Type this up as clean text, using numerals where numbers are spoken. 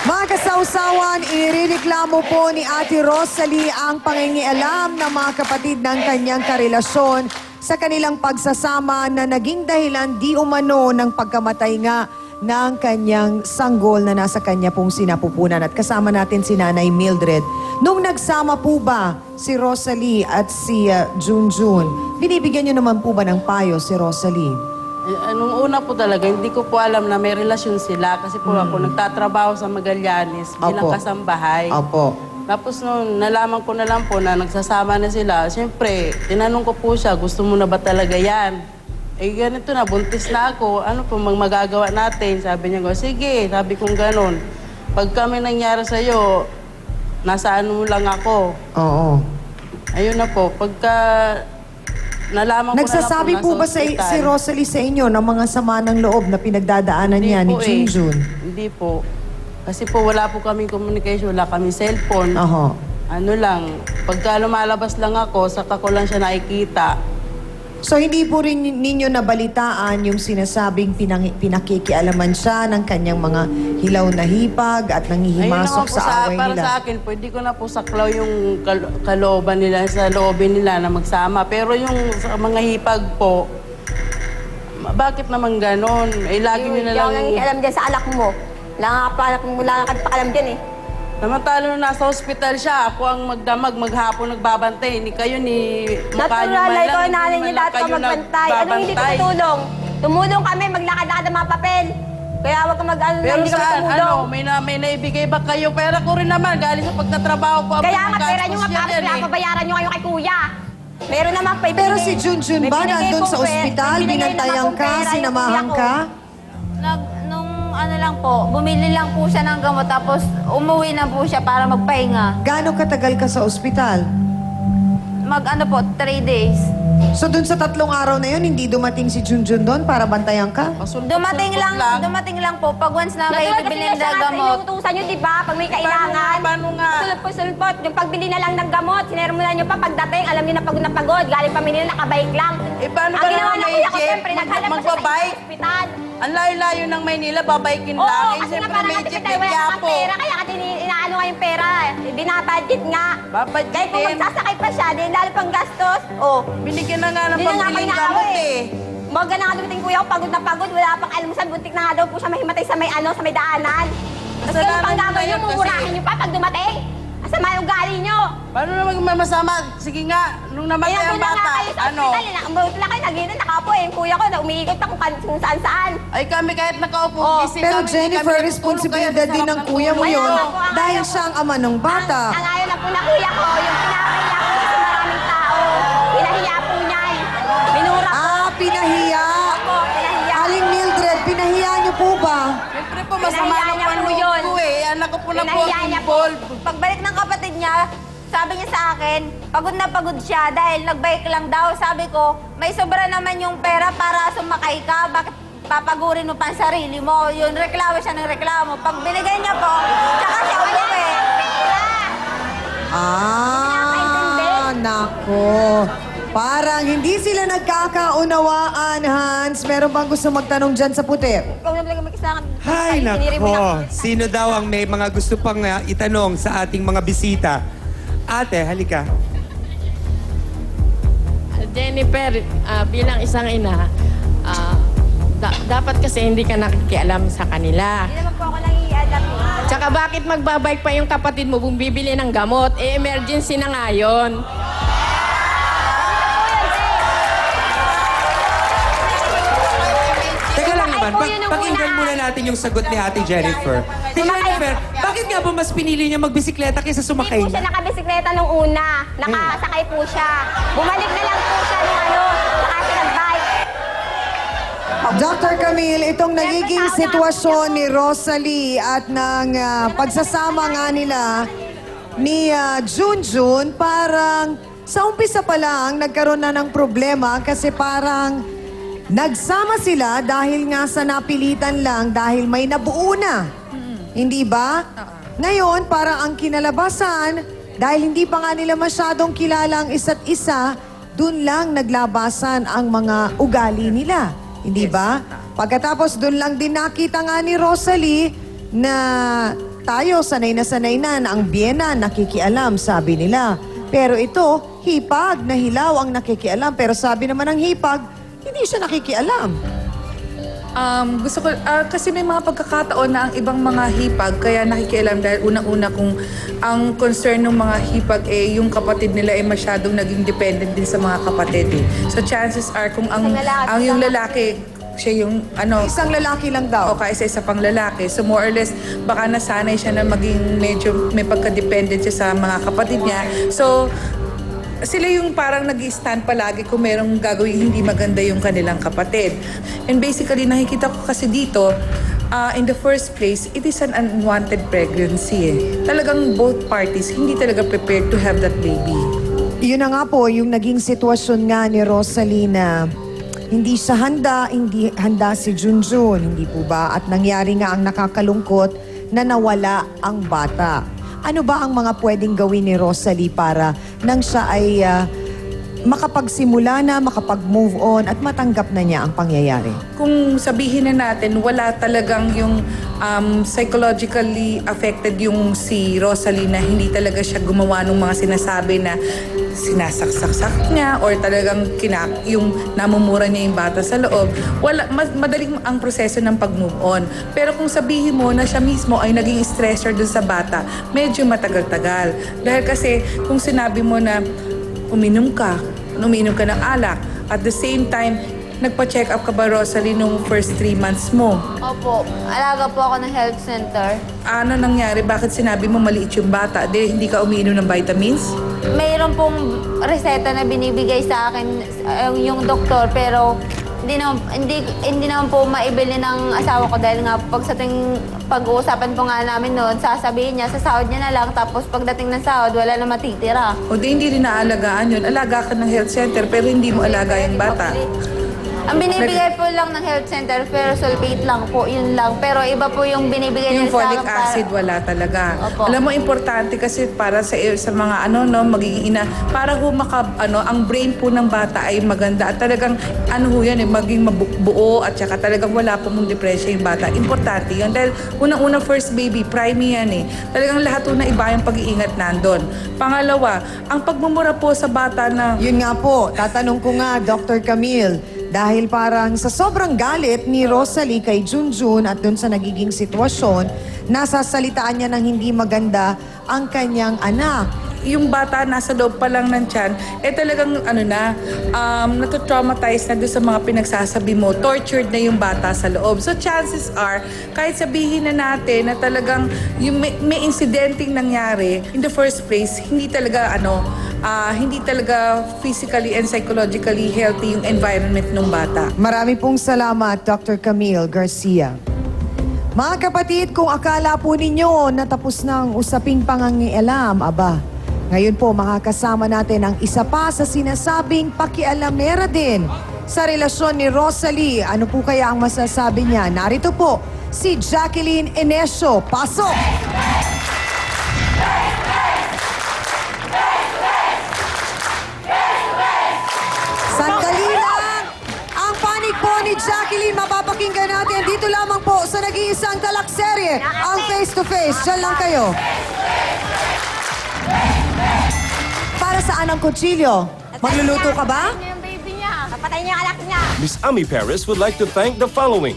Mga kasawsawan, irireklamo po ni Ate Rosalie ang pangingialam ng mga kapatid ng kanyang karelasyon sa kanilang pagsasama na naging dahilan di umano ng pagkamatay nga ng kanyang sanggol na nasa kanya pong sinapupunan. At kasama natin si Nanay Mildred. Nung nagsama po ba si Rosalie at si Junjun, binibigyan niyo naman po ba ng payo si Rosalie? Nung una po talaga, hindi ko po alam na may relasyon sila kasi po ako nagtatrabaho sa Magallanes bilang Opo. kasambahay. Opo. Tapos nung nalaman ko na lang po na nagsasama na sila, siyempre, tinanong ko po siya, gusto mo na ba talaga yan? Eh ganito na, buntis na ako, ano po magagawa natin? Sabi niya, sige, sabi kong ganon. Pag kami nangyari sa'yo, nasa ano lang ako. Oo. Ayun na po, pagka nalaman ko Nagsasabi na lang po ba nasa si ospital. Rosalie sa inyo ng mga sama ng loob na pinagdadaanan niya ni po Junjun? Hindi po. Kasi po wala po kaming communication, wala kaming cellphone. Oho. Ano lang, pagka lumalabas lang ako, saka ko lang siya nakikita. So hindi po rin ninyo nabalitaan yung sinasabing pinakikialaman siya ng kanyang mga hilaw na hipag at nangihimasok Ayun naman po sa away para nila? sa akin po, hindi ko na po saklaw yung kalooban nila, sa loobin nila na magsama. Pero yung sa mga hipag po, bakit naman ganon? Eh, lagi nyo na lang... Yung alam dyan sa alak mo. Wala ka pakalam dyan eh. Samantala nung nasa hospital siya, ako ang magdamag, maghapon nagbabantay. Ni kayo, ni mukha niyo Natural, man ikaw lang, nanay hindi niyo man lang dati ka kayo magbantay. Anong hindi ka nagbabantay. tumulong? Tumulong kami, maglakad-lakad ng mga papel. Kaya huwag ka mag-ano na Pero hindi kami saan, tumulong. may naibigay ba kayo? Pera ko rin naman, galing sa pagtatrabaho ko. Kaya nga, pera nyo nga, para pinapabayaran nyo kayo kay kuya. Meron naman pa Pero si Junjun ba nandun sa ospital, binantayan ka, sinamahan ka? Nung ano lang po, bumili lang po siya ng gamot tapos umuwi na po siya para magpahinga. Gaano katagal ka sa ospital? Ano po, 3 days. So dun sa 3 araw na yun, hindi dumating si Junjun doon para bantayan ka? Dumating lang po pag once na may bibili na gamot. Inutusan nyo, di ba? Pag may kailangan. Paano nga? Sulpot. Yung pagbili na lang ng gamot, sinermulan nyo pa pagdating, alam nyo na pagod. Galing pa nila, nakabike lang. Eh, paano Ang ba ginawa naman ng may kuya ko, jeep? siyempre, naghanap ko siya sa Magbabike? ospital. Ang layo-layo ng Maynila, babaikin Oo, lang. Eh, kasi nga siyempre parang may kasi jeep, tayo may wala kang Quiapo. pera, kaya kasi inaano nga yung pera. Binabudget nga. Babudgetin. Kahit kung magsasakay pa siya, di lalo pang gastos. Oh, Binigyan na nga ng hindi na nga kayo pambiling naawa gamot eh. Maga na nga dumating kuya ko, pagod na pagod, wala pang almusal, buntik na nga daw po siya mahimatay sa may sa may daanan. Tapos kayo Kasalanan pang nyo na gagawin nyo, yun kasi- mumurahin nyo pa pag dumating. Asama yung ugali nyo. Paano naman masama? Sige nga, nung namatay Kaya ang doon na nga bata, kayo sa ano? ospital, umuwi lang kayo, nagiging nakaupo eh. Yung kuya ko, umiikot pa kung saan-saan. Ay kami kahit nakaupo, Oh, gising Pero kami, hindi Jennifer, kami natutulog, responsibilidad kaya din sa ng sarap kuya mo tulog. yun. Kaya nga po, Dahil siya ang ama ng bata. Ang ayaw na po na kuya ko, yung pinapahiya ko sa maraming tao. Pinahiya po niya eh. Minura ko. Pinahiya. Opo, pinahiya. Aling Mildred, pinahiya niyo po ba? Siyempre po, masama Pinahiya ng niya po panloob yun. ko eh. Anak ko po na po Pinahiya ang niya po. involved. Pagbalik ng kapatid niya, sabi niya sa akin, pagod na pagod siya dahil nagbike lang daw. Sabi ko, may sobra naman yung pera para sumakay ka. Bakit papagurin mo pa ang sarili mo? Yun, reklamo siya ng reklamo. Pag binigay niya po, tsaka siya umuwi. Nako. Parang hindi sila nagkakaunawaan, Hans. Meron bang gusto magtanong dyan sa puti? Ikaw na lang mag-isa. Hay, nako. Sino daw ang may mga gusto pang itanong sa ating mga bisita? Ate, halika. Jennifer, bilang isang ina, dapat kasi hindi ka nakikialam sa kanila. Hindi naman po ako nangiialam. Tsaka bakit magbabike pa yung kapatid mo bumibili ng gamot? Eh, emergency na nga yun. Teka lang naman, po yun yung pakinggan una. muna natin yung sagot ni Ate Jennifer. Si Jennifer, bakit nga ba mas pinili niya magbisikleta kaysa Hindi sumakay po siya na? nakabisikleta nung una. Nakasakay po siya. Bumalik na lang po siya nung saka siya nag-bike. Dr. Camille, itong nagiging sitwasyon ni Rosalie at ng pagsasama nga nila ni Junjun, parang sa umpisa pa lang nagkaroon na ng problema kasi parang nagsama sila dahil nga sa napilitan lang dahil may nabuo na. Hindi ba? Ngayon, parang ang kinalabasan, dahil hindi pa nga nila masyadong kilala ang isa't isa, dun lang naglabasan ang mga ugali nila. Hindi ba? Pagkatapos doon lang din nakita nga ni Rosalie na tayo sanay na ang biyena nakikialam, sabi nila. Pero ito, hipag na hilaw ang nakikialam. Pero sabi naman ng hipag, hindi siya nakikialam. Gusto ko, kasi may mga pagkakataon na ang ibang mga hipag, kaya nakikialam dahil unang-una kung ang concern ng mga hipag yung kapatid nila ay masyadong naging dependent din sa mga kapatid. So chances are kung ang yung lalaki, siya yung Isang lalaki lang daw. o kaisa-isa pang lalaki. So more or less, baka nasanay siya na maging medyo may pagka-dependent siya sa mga kapatid niya. So, sila yung parang nag-stand palagi kung merong gagawin hindi maganda yung kanilang kapatid. And basically, nakikita ko kasi dito, in the first place, it is an unwanted pregnancy. Talagang both parties hindi talaga prepared to have that baby. Yun na nga po, yung naging sitwasyon nga ni Rosalie na hindi handa si Junjun, hindi po ba? At nangyari nga ang nakakalungkot na nawala ang bata. Ano ba ang mga pwedeng gawin ni Rosalie para nang siya ay makapagsimula na, makapag-move on at matanggap na niya ang pangyayari? Kung sabihin na natin, wala talagang yung psychologically affected yung si Rosalie na hindi talaga siya gumawa ng mga sinasabi na sinasaksak niya or talagang yung namumura niya yung bata sa loob, madaling ang proseso ng pag-move on. Pero kung sabihin mo na siya mismo ay naging stressor dun sa bata, medyo matagal-tagal. Dahil kasi kung sinabi mo na uminom ka ng alak, at the same time, nagpa-check up ka ba, Rosalie, nung first 3 months mo? Opo, alaga po ako ng health center. Ano nangyari? Bakit sinabi mo maliit yung bata? Hindi ka umiinom ng vitamins? Mayroon pong reseta na binibigay sa akin yung doktor, pero hindi naman po maibili ng asawa ko dahil nga pag-uusapan po nga namin noon, sasabihin niya, sa sahod niya na lang, tapos pagdating ng sahod, wala na matitira. O hindi rin naalagaan yun. Alaga ka ng health center pero hindi mo alaga yung bata. Ang binibigay po lang ng health center, pero sulfate lang po, yun lang. Pero iba po yung binibigay Yung nila sa akin folic acid, wala talaga. Opo. Alam mo, importante kasi para sa mga magiging ina, para ang brain po ng bata ay maganda at talagang yan, maging mabuo at saka talagang wala po mong depression yung bata. Importante yun. Dahil unang-una first baby, prime yan eh. Talagang lahat na iba yung pag-iingat nandun. Pangalawa, ang pagmumura po sa bata na Yun nga po, tatanong ko nga, Dr. Camille, dahil parang sa sobrang galit ni Rosalie kay Junjun at dun sa nagiging sitwasyon, nasasalitaan niya ng hindi maganda ang kanyang anak. yung bata nasa loob pa lang ng tiyan, talagang natotraumatize na doon sa mga pinagsasabi mo, tortured na yung bata sa loob. So chances are, kahit sabihin na natin na talagang yung may incidenting nangyari, in the first place, hindi talaga physically and psychologically healthy yung environment ng bata. Marami pong salamat, Dr. Camille Garcia. Mga kapatid, kung akala po ninyo na tapos na ang usaping pangangialam, ngayon po makakasama natin ang isa pa sa sinasabing pakialamera din sa relasyon ni Rosalie. Ano po kaya ang masasabi niya? Narito po si Jacqueline Enesio. Pasok! Sandali lang! Ang panig po ni Jacqueline, mapapakinggan natin dito lamang po sa nag-iisang talakserye, ang Face to Face. Diyan lang kayo. Para saan ang kutsilyo? Magluluto ka ba? Papatayin niya yung baby niya. Papatayin niya yung anak niya. Miss Ami Paris would like to thank the following: